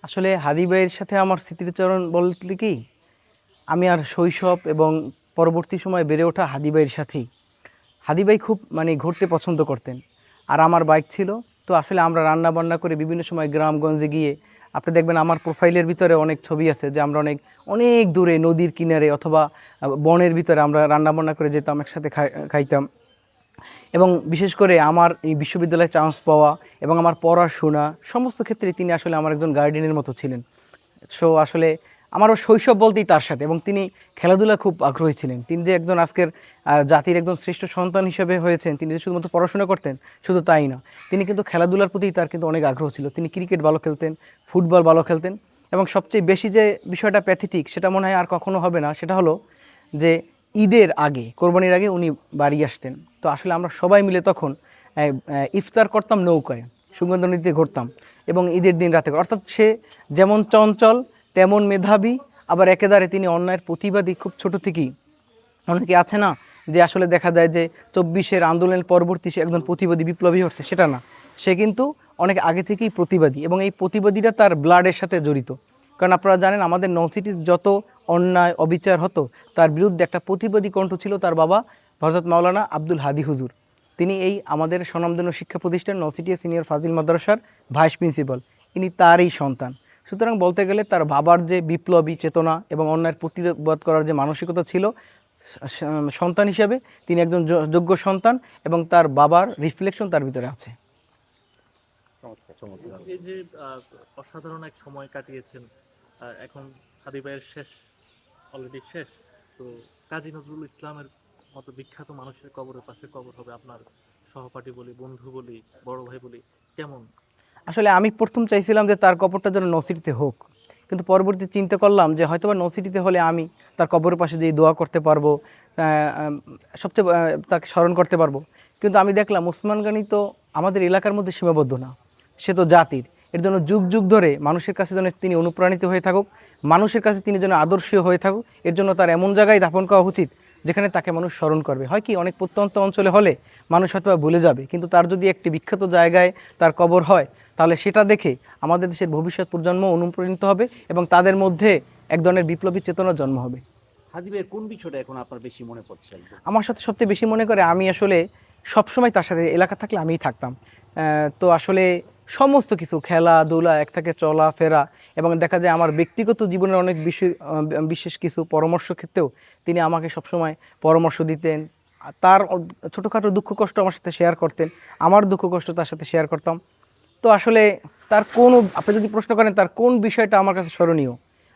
আসলে হাদি ভাইয়ের সাথে আমার স্মৃতিচারণ বলতে কি, আমি আর শৈশব এবং পরবর্তী সময়ে বেড়ে ওঠা হাদি ভাইয়ের সাথেই। হাদি ভাই খুব ঘুরতে পছন্দ করতেন, আর আমার বাইক ছিল। তো আসলে আমরা রান্না বান্না করে বিভিন্ন সময় গ্রামগঞ্জে গিয়ে, আপনি দেখবেন আমার প্রোফাইলের ভিতরে অনেক ছবি আছে যে আমরা অনেক অনেক দূরে নদীর কিনারে অথবা বনের ভিতরে আমরা রান্না বান্না করে যেতাম, একসাথে খাইতাম। এবং বিশেষ করে আমার এই বিশ্ববিদ্যালয়ে চান্স পাওয়া এবং আমার পড়াশোনা সমস্ত ক্ষেত্রে তিনি আসলে আমার একজন গার্ডিয়ানের মতো ছিলেন। সো আসলে আমারও শৈশব বলতেই তার সাথে, এবং তিনি খেলাধুলা খুব আগ্রহী ছিলেন। তিনি যে একজন আজকের জাতির একজন শ্রেষ্ঠ সন্তান হিসেবে হয়েছেন, তিনি যে শুধুমাত্র পড়াশোনা করতেন শুধু তাই না, তিনি কিন্তু খেলাধুলার প্রতি তার কিন্তু অনেক আগ্রহ ছিল। তিনি ক্রিকেট ভালো খেলতেন, ফুটবল ভালো খেলতেন, এবং সবচেয়ে বেশি যে বিষয়টা প্যাথেটিক সেটা মনে হয় আর কখনো হবে না, সেটা হলো যে ঈদের আগে, কোরবানির আগে উনি বাড়ি আসতেন। তো আসলে আমরা সবাই মিলে তখন ইফতার করতাম নৌকায়, সুগন্ধ নদীতে ঘুরতাম, এবং ঈদের দিন রাতে। অর্থাৎ সে যেমন চঞ্চল তেমন মেধাবী, আবার একেবারে তিনি অন্যায়ের প্রতিবাদী খুব ছোট থেকেই। অনেকে আছে না যে আসলে দেখা যায় যে ২৪-এর আন্দোলনের পরবর্তী সে একজন প্রতিবাদী বিপ্লবী হচ্ছে, সেটা না। সে কিন্তু অনেক আগে থেকেই প্রতিবাদী, এবং এই প্রতিবাদীরা তার ব্লাডের সাথে জড়িত। কারণ আপনারা জানেন আমাদের নলসিটির যত অন্যায় অবিচার হতো তার বিরুদ্ধে একটা প্রতিবাদী কণ্ঠ ছিল তার বাবা হযরত মাওলানা আব্দুল হাদি হুজুর। তিনি এই আমাদের স্বনামধন্য শিক্ষা প্রতিষ্ঠান নলসিটি সিনিয়র ফাজিল মাদ্রাসার ভাইস প্রিন্সিপাল। ইনি তারই সন্তান। সুতরাং বলতে গেলে তার বাবার যে বিপ্লবী চেতনা এবং অন্যায়ের প্রতিবাদ করার যে মানসিকতা ছিল, সন্তান হিসেবে তিনি একজন যোগ্য সন্তান, এবং তার বাবার রিফ্লেকশন তার ভিতরে আছে। এই যে অসাধারণ এক সময় কাটিয়েছেন, এখন হাদি ভাইয়ের শেষ অলরেডি শেষ, তো কাজী নজরুল ইসলামের মতো বিখ্যাত মানুষের কবরের পাশে কবর হবে আপনার সহপাঠী বলি, বন্ধু বলি, বড় ভাই বলি, কেমন? আসলে আমি প্রথম চাইছিলাম যে তার কবরটা যেন নসিটিতে হোক, কিন্তু পরবর্তী চিন্তা করলাম যে হয়তোবা নসিটিতে হলে আমি তার কবরের পাশে যেয়ে দোয়া করতে পারবো, সবচেয়ে তাকে স্মরণ করতে পারবো। কিন্তু আমি দেখলাম ওসমান গনি তো আমাদের এলাকার মধ্যে সীমাবদ্ধ না, সে তো জাতির। এর জন্য যুগ যুগ ধরে মানুষের কাছে যেন তিনি অনুপ্রাণিত হয়ে থাকুক, মানুষের কাছে তিনি যেন আদর্শীয় হয়ে থাকুক। এর জন্য তার এমন জায়গায় দাফন করা উচিত যেখানে তাকে মানুষ স্মরণ করবে। হয় কি, অনেক প্রত্যন্ত অঞ্চলে হলে মানুষ হয়তো ভুলে যাবে, কিন্তু তার যদি একটি বিখ্যাত জায়গায় তার কবর হয়, তাহলে সেটা দেখে আমাদের দেশের ভবিষ্যৎ প্রজন্ম অনুপ্রাণিত হবে, এবং তাদের মধ্যে এক ধরনের বিপ্লবী চেতনার জন্ম হবে। হাদি ভাইয়ের কোন বিষয়টা এখন আপনার বেশি মনে পড়ছে একদম? আমার সাথে সবচেয়ে বেশি মনে করে, আমি আসলে সবসময় তার সাথে এলাকা থাকলে আমিই থাকতাম। তো আসলে সমস্ত কিছু খেলাধুলা, এক থেকে চলাফেরা, এবং দেখা যায় আমার ব্যক্তিগত জীবনের অনেক বিষয়, বিশেষ কিছু পরামর্শ ক্ষেত্রেও তিনি আমাকে সবসময় পরামর্শ দিতেন। আর তার ছোটোখাটো দুঃখ কষ্ট আমার সাথে শেয়ার করতেন, আমার দুঃখ কষ্ট তার সাথে শেয়ার করতাম। তো আসলে তার কোনো, আপনি যদি প্রশ্ন করেন তার কোন বিষয়টা আমার কাছে স্মরণীয়,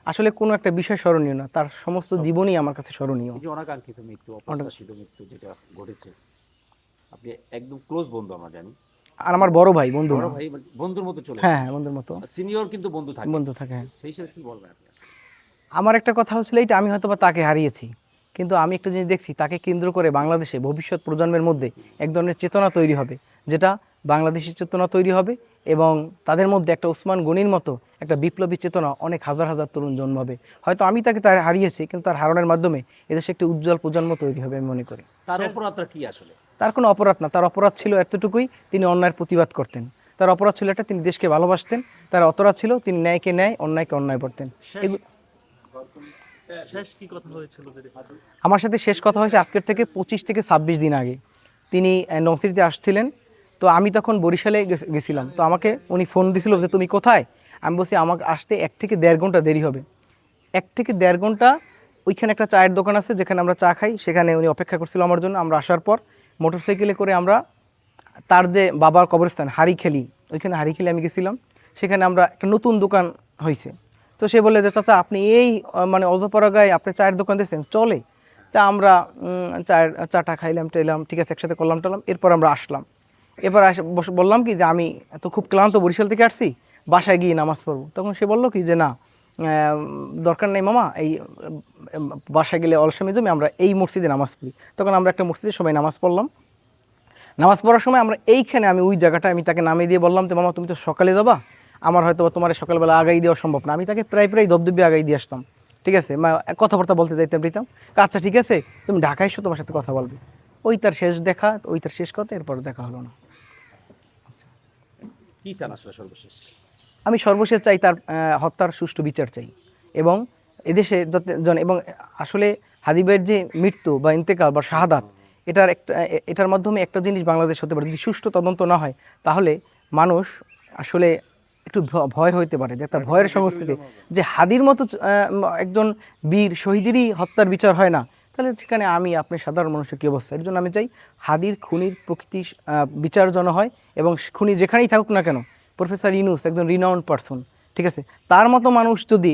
আসলে কোনো একটা বিষয় স্মরণীয় না, তার সমস্ত জীবনই আমার কাছে স্মরণীয়। এই যে অনাকাঙ্ক্ষিত মৃত্যু, অপ্রত্যাশিত মৃত্যু যেটা ঘটেছে, আপনি একদম ক্লোজ বন্ধু আমরা জানি, আর আমার বড় ভাই, বন্ধু বড় না। ভাই বন্ধুর মতো চলেছে, হ্যাঁ হ্যাঁ, বন্ধুর মতো। সিনিয়র কিন্তু বন্ধু থাকে, বন্ধু থাকে, হ্যাঁ। সেই হিসেবে কি বলবেন আপনি? আমার একটা কথা হচ্ছিল এইটা, আমি হয়তো বা তাকে হারিয়েছি, কিন্তু আমি একটা জিনিস দেখছি, তাকে কেন্দ্র করে বাংলাদেশে ভবিষ্যৎ প্রজন্মের মধ্যে এক ধরনের চেতনা তৈরি হবে, যেটা বাংলাদেশি চেতনা তৈরি হবে, এবং তাদের মধ্যে একটা ওসমান গনির মতো একটা বিপ্লবী চেতনা অনেক হাজার হাজার তরুণ জন্মাবে। হয়তো আমি তাকে তার হারিয়েছি, কিন্তু তার হারানোর মাধ্যমে এদেশে একটা উজ্জ্বল প্রজন্ম তৈরি হবে আমি মনে করি। তার অপরাধটা কি আসলে? তার কোনো অপরাধ না, তার অপরাধ ছিল এতটুকুই, তিনি অন্যায়ের প্রতিবাদ করতেন। তার অপরাধ ছিল এটা, তিনি দেশকে ভালোবাসতেন। তার অপরাধ ছিল তিনি ন্যায়কে ন্যায়, অন্যায়কে অন্যায় করতেন। শেষ শেষ কি কথা হয়েছিল যদি? আমার সাথে শেষ কথা হয়েছে আজকের থেকে 25 থেকে 26 দিন আগে। তিনি নওসিটিতে আসছিলেন, তো আমি তখন বরিশালে গেছিলাম। তো আমাকে উনি ফোন দিছিল যে তুমি কোথায়। আমি বলছি আমাকে আসতে 1 থেকে 1.5 ঘন্টা দেরি হবে। 1 থেকে 1.5 ঘন্টা ওইখানে একটা চায়ের দোকান আছে যেখানে আমরা চা খাই, সেখানে উনি অপেক্ষা করছিল আমার জন্য। আমরা আসার পর মোটরসাইকেলে করে আমরা তার যে বাবার কবরস্থান হারিখেলি, ওইখানে হারিখেলি আমি গেছিলাম। সেখানে আমরা একটা নতুন দোকান হয়েছে, তো সে বলে যে চাচা আপনি এই অজপাড়া গায়ে আপনি চায়ের দোকান দিয়েছেন, চলে। তা আমরা চাটা খাইলাম টাইলাম, ঠিক আছে, একসাথে করলাম টালাম। এরপর আমরা আসলাম। এরপর বললাম কি যে আমি তো খুব ক্লান্ত, বরিশাল থেকে আসছি, বাসায় গিয়ে নামাজ পড়বো। তখন সে বললো কি যে না, দরকার নেই মামা, এই বাসায় গেলে অলসামি জমে, আমরা এই মসজিদে নামাজ পড়ি। তখন আমরা একটা মসজিদে সবাই নামাজ পড়লাম। নামাজ পড়ার সময় আমরা এইখানে, আমি ওই জায়গাটা আমি তাকে নামিয়ে দিয়ে বললাম তো মামা তুমি তো সকালে যাবা, আমার হয়তো তোমার সকালবেলা আগাই দেওয়া সম্ভব না। আমি তাকে প্রায় প্রায় দবদবে আগাই দিয়ে আসতাম, ঠিক আছে, কথাবার্তা বলতে যাইতাম দিতাম। আচ্ছা ঠিক আছে, তুমি ঢাকায় এসো, তোমার সাথে কথা বলবে। ওই তার শেষ দেখা, ওই তার শেষ কথা, এরপর দেখা হলো না। কি চান আসলে সর্বশেষ? আমি সর্বশেষ চাই তার হত্যার সুষ্ঠু বিচার চাই। এবং এদেশে এবং আসলে হাদি ভাইয়ের যে মৃত্যু বা ইন্তেকাল বা শাহাদাত, এটার মাধ্যমে একটা জিনিস বাংলাদেশ হতে পারে, যদি সুষ্ঠু তদন্ত না হয় তাহলে মানুষ আসলে একটু ভয় হইতে পারে, যে একটা ভয়ের সংস্কৃতি, যে হাদির মতো একজন বীর শহীদেরই হত্যার বিচার হয় না, তাহলে সেখানে আপনি সাধারণ মানুষের কী অবস্থা। এর জন্য আমি চাই হাদির খুনির প্রকৃতি বিচার যেন হয়, এবং খুনি যেখানেই থাকুক না কেন, প্রফেসর ইউনূস একজন রিনাউন্ড পারসন, ঠিক আছে, তার মতো মানুষ যদি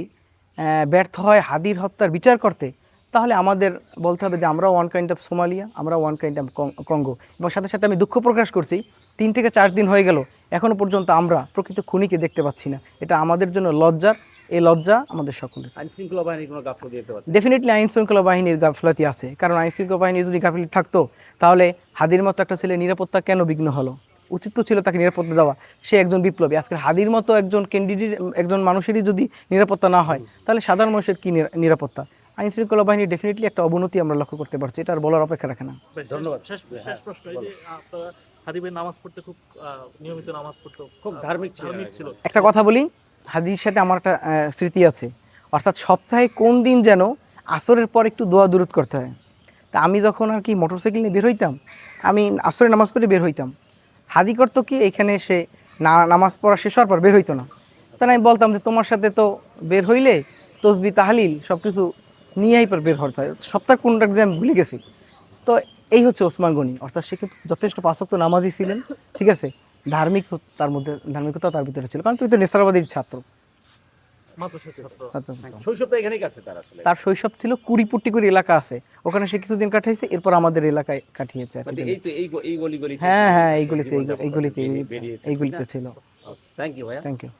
ব্যর্থ হয় হাদির হত্যার বিচার করতে, তাহলে আমাদের বলতে হবে যে আমরাও ওয়ান কাইন্ড অফ সোমালিয়া, আমরা ওয়ান কাইন্ড অফ কঙ্গো। এবং সাথে সাথে আমি দুঃখ প্রকাশ করছি, 3 থেকে 4 দিন হয়ে গেল এখনও পর্যন্ত আমরা প্রকৃত খুনিকে দেখতে পাচ্ছি না। এটা আমাদের জন্য লজ্জার, এই লজ্জা আমাদের সকলের। আইন শৃঙ্খলা বাহিনীর কোনো গাফলতি দেখতে পাচ্ছেন? ডেফিনেটলি আইন শৃঙ্খলা বাহিনীর গাফিলতি আছে, কারণ আইন শৃঙ্খলা বাহিনীর যদি গাফিলতি থাকতো তাহলে হাদির মতো একটা ছেলে নিরাপত্তা কেন বিঘ্ন হলো? উচিত তো ছিল তাকে নিরাপত্তা দেওয়া, সে একজন বিপ্লবী। আজকে হাদির মতো একজন ক্যান্ডিডেট, একজন মানুষেরই যদি নিরাপত্তা না হয়, তাহলে সাধারণ মানুষের কী নিরাপত্তা? আইন শৃঙ্খলা বাহিনী ডেফিনেটলি একটা অবনতি আমরা লক্ষ্য করতে পারছি, এটা আর বলার অপেক্ষা রাখে না। ধন্যবাদ। শেষ প্রশ্ন, এই যে আপনারা হাদি ভাই নামাজ পড়তে খুব নিয়মিত নামাজ পড়তো, খুব ধার্মিক ছিল। একটা কথা বলি, হাদির সাথে আমার একটা স্মৃতি আছে, অর্থাৎ সপ্তাহে কোন দিন যেন আসরের পর একটু দোয়া দুরূদ করতে হয়। তা আমি যখন আর কি মোটরসাইকেল নিয়ে বের হইতাম, আমি আসরে নামাজ পড়ে বের হইতাম, হাদি করতো কি এখানে এসে নামাজ পড়া শেষ হওয়ার পর বের হইতো না। তাহলে আমি বলতাম যে তোমার সাথে তো বের হইলে তসবি তাহলিল সব কিছু নিয়েই পর বের হতে হয়, সপ্তাহ কোনটা যে আমি ভুলে গেছি। তো এই হচ্ছে ওসমান গনি, অর্থাৎ সে কিন্তু যথেষ্ট পাঁচ ওয়াক্ত নামাজি ছিলেন, ঠিক আছে, ধার্মিকতা তার ভিতরে ছিল, কারণ তুই তো নেসারাবাদীর ছাত্র। শৈশবটা এখানেই কাটছে তার আসলে। তার শৈশব ছিল কুড়িপুট্টিকুড়ি এলাকা আছে, ওখানে সে কিছুদিন কাটাইছে, এরপর আমাদের এলাকায় কাটিয়েছে আর কি। মানে এই তো এই গলিতে হ্যাঁ, এইগুলিতে জীবনযাপন এইগুলিতে বেরিয়েছে, এইগুলিতে ছিল। থ্যাংক ইউ ভাইয়া। Thank you.